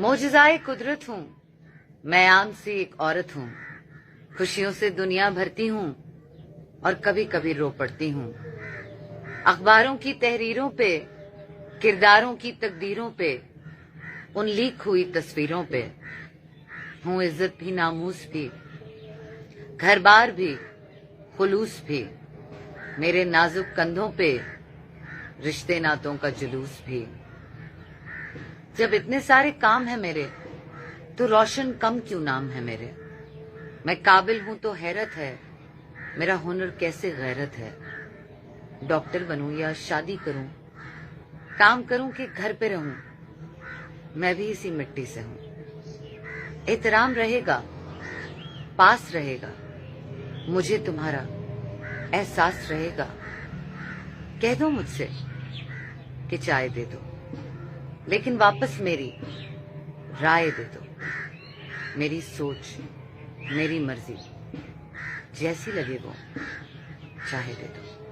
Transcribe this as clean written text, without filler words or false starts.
मोजज़ाए कुदरत हूँ, मैं आम सी एक औरत हूँ। खुशियों से दुनिया भरती हूँ और कभी कभी रो पड़ती हूँ। अखबारों की तहरीरों पे, किरदारों की तकदीरों पे, उन लीक हुई तस्वीरों पे हूँ इज्जत भी नामूस भी, घर बार भी खुलूस भी। मेरे नाजुक कंधों पे रिश्ते नातों का जुलूस भी। जब इतने सारे काम है मेरे, तो रोशन कम क्यों नाम है मेरे। मैं काबिल हूं तो हैरत है, मेरा हुनर कैसे गैरत है। डॉक्टर बनूं या शादी करूं, काम करूं कि घर पे रहूं, मैं भी इसी मिट्टी से हूं। एहतराम रहेगा, पास रहेगा, मुझे तुम्हारा एहसास रहेगा। कह दो मुझसे कि चाय दे दो, लेकिन वापस मेरी राय दे दो। मेरी सोच, मेरी मर्जी, जैसी लगे वो चाहे दे दो।